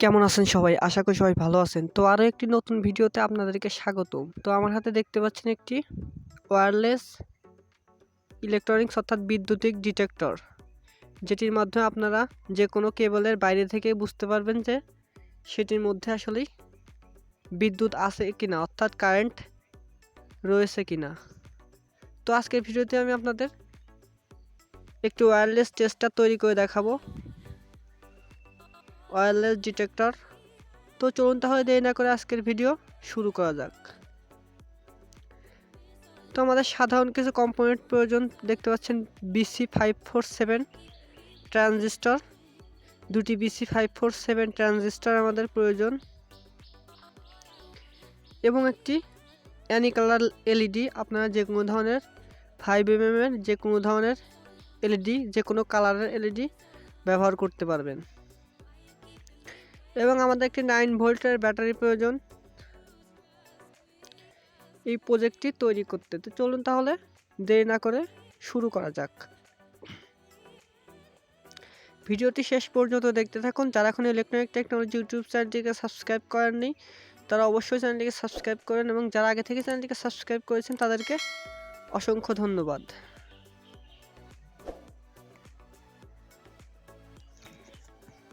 কেমন আছেন সবাই? আশা করি সবাই ভালো আছেন। তো আরও একটি নতুন ভিডিওতে আপনাদেরকে স্বাগতম। তো আমার হাতে দেখতে পাচ্ছেন একটি ওয়্যারলেস ইলেকট্রনিক্স অর্থাৎ বৈদ্যুতিক ডিটেক্টর, যেটির মাধ্যমে আপনারা যে কোনো কেবলের বাইরে থেকে বুঝতে পারবেন যে সেটির মধ্যে আসলেই বিদ্যুৎ আছে কিনা, অর্থাৎ কারেন্ট রয়েছে কিনা। তো আজকের ভিডিওতে আমি আপনাদের একটি ওয়্যারলেস টেস্টার তৈরি করে দেখাবো, ওয়্যারলেস ডিটেক্টর। তো চলুন তাহলে দেরি না করে আজকের ভিডিও শুরু করা যাক। তো আমাদের সাধারণ কিছু কম্পোনেন্ট প্রয়োজন। দেখতে পাচ্ছেন BC547 ট্রানজিস্টর, দুটি BC547 ট্রানজিস্টর আমাদের প্রয়োজন, এবং একটি অ্যানি কালার এলইডি। আপনারা যে কোনো ধরনের 5mm এর যে কোনো ধরনের এলইডি, যে কোনো কালারের এলইডি ব্যবহার করতে পারবেন, এবং আমাদের একটি 9 ভোল্টের ব্যাটারি প্রয়োজন এই প্রজেক্টটি তৈরি করতে। তো চলুন তাহলে দেরি না করে শুরু করা যাক। ভিডিওটি শেষ পর্যন্ত দেখতে থাকুন। যারা এখন ইলেকট্রনিক টেকনোলজি ইউটিউব চ্যানেলটিকে সাবস্ক্রাইব করেননি তারা অবশ্যই চ্যানেলটিকে সাবস্ক্রাইব করেন, এবং যারা আগে থেকে চ্যানেলটিকে সাবস্ক্রাইব করেছেন তাদেরকে অসংখ্য ধন্যবাদ।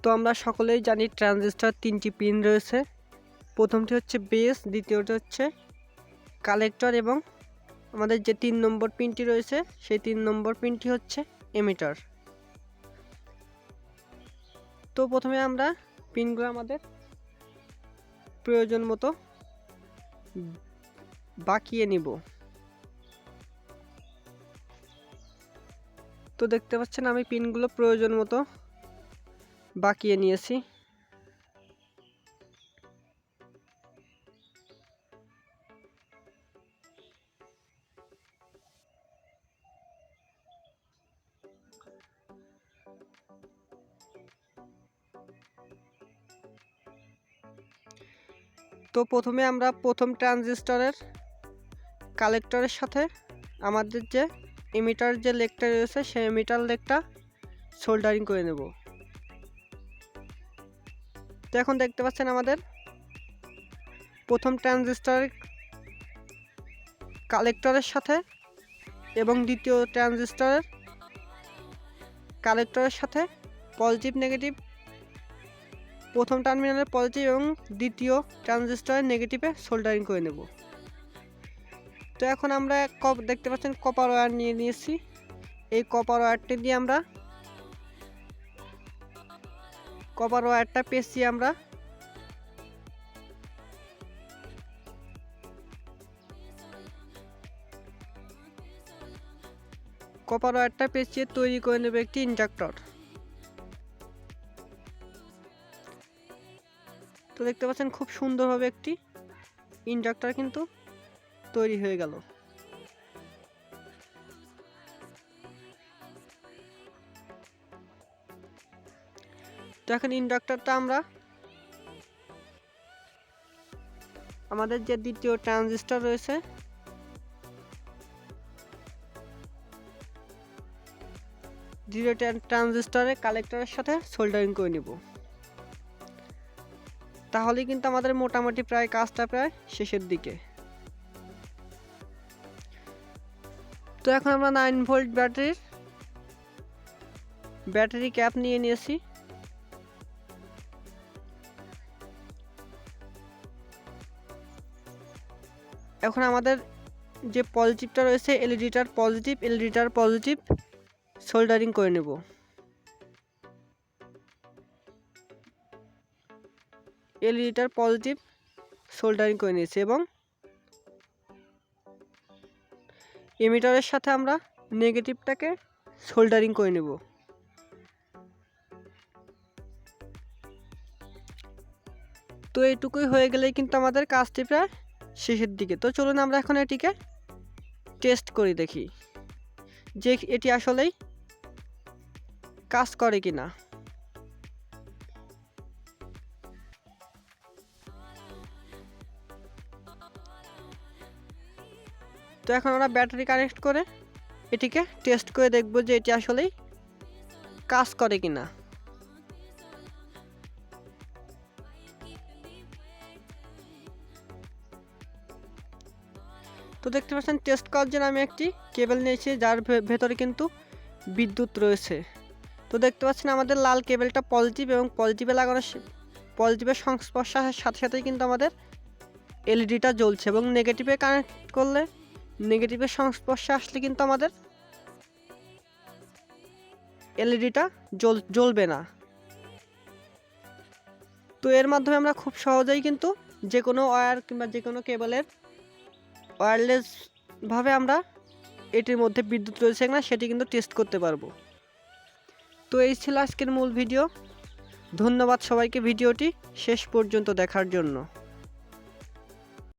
তো আমরা সকলেই জানি ট্রানজিস্টর 3টি পিন রয়েছে। প্রথমটি হচ্ছে বেস, দ্বিতীয়টি হচ্ছে কালেক্টর, এবং আমাদের যে 3 নম্বর পিনটি রয়েছে সেই 3 নম্বর পিনটি হচ্ছে এমিটার। তো প্রথমে আমরা পিনগুলো আমাদের প্রয়োজন মতো বাঁকিয়ে নিব। তো দেখতে পাচ্ছেন আমি পিনগুলো প্রয়োজন মতো বাঁকিয়ে নিয়েছি। তো প্রথমে আমরা প্রথম ট্রানজিস্টরের কালেক্টরের সাথে আমাদের যে এমিটার যে লেগটা রয়েছে সেই এমিটার লেগটা সোল্ডারিং করে নেব। তো এখন দেখতে পাচ্ছেন আমাদের প্রথম ট্রানজিস্টরের কালেক্টরের সাথে এবং দ্বিতীয় ট্রানজিস্টরের কালেক্টরের সাথে পজিটিভ নেগেটিভ, প্রথম টার্মিনালের পজিটিভ এবং দ্বিতীয় ট্রানজিস্টরের নেগেটিভে সোল্ডারিং করে নেব। তো এখন আমরা দেখতে পাচ্ছেন কপার ওয়্যার নিয়ে নিয়েছি। এই কপার ওয়্যারটি দিয়ে আমরা কপার ওয়্যারটা পেঁচিয়ে আমরা তৈরি করে নেব একটি ইন্ডাক্টর। তো দেখতে পাচ্ছেন খুব সুন্দরভাবে একটি ইন্ডাক্টর কিন্তু তৈরি হয়ে গেল। তো এখন ইন্ডাক্টরটা আমরা আমাদের যে দ্বিতীয় ট্রানজিস্টর রয়েছে দ্বিতীয় ট্রানজিস্টরের কালেক্টরের সাথে সোল্ডারিং করে নিব। তাহলে কিন্তু আমাদের মোটামুটি প্রায় কাজটা প্রায় শেষের দিকে। তো এখন আমরা 9 ভোল্ট ব্যাটারি ক্যাপ নিয়ে নিয়েছি। এখন আমাদের যে পজিটিভটা রয়েছে এলইডিটার পজিটিভ সোল্ডারিং করে নেব। এলইডিটার পজিটিভ সোল্ডারিং করে নিয়েছি, এবং এমিটারের সাথে আমরা নেগেটিভটাকে সোল্ডারিং করে নেব। তো এইটুকুই হয়ে গেলেই কিন্তু আমাদের কাজটি প্রায় শেষের দিকে। তো চলুন আমরা এখন এটিকে টেস্ট করি, দেখি যে এটি আসলেই কাজ করে কিনা। তো এখন আমরা ব্যাটারি কানেক্ট করে এটিকে টেস্ট করে দেখব যে এটি আসলেই কাজ করে কিনা। তো দেখতে পাচ্ছেন টেস্ট করার জন্য আমি একটি কেবল নিয়েছি, যার ভেতরে কিন্তু বিদ্যুৎ রয়েছে। তো দেখতে পাচ্ছেন আমাদের লাল কেবলটা পজিটিভ, এবং পজিটিভের সংস্পর্শে আসার সাথে সাথেই কিন্তু আমাদের এলইডিটা জ্বলছে, এবং নেগেটিভে কানেক্ট করলে, নেগেটিভের সংস্পর্শে আসলে কিন্তু আমাদের এলইডিটা জ্বলবে না। তো এর মাধ্যমে আমরা খুব সহজেই কিন্তু যে কোনো ওয়্যার কিংবা যে কোনো কেবলের ওয়্যারলেসভাবে আমরা এটির মধ্যে বিদ্যুৎ রয়েছে কিনা সেটি কিন্তু টেস্ট করতে পারবো। তো এই ছিল আজকের মূল ভিডিও। ধন্যবাদ সবাইকে ভিডিওটি শেষ পর্যন্ত দেখার জন্য।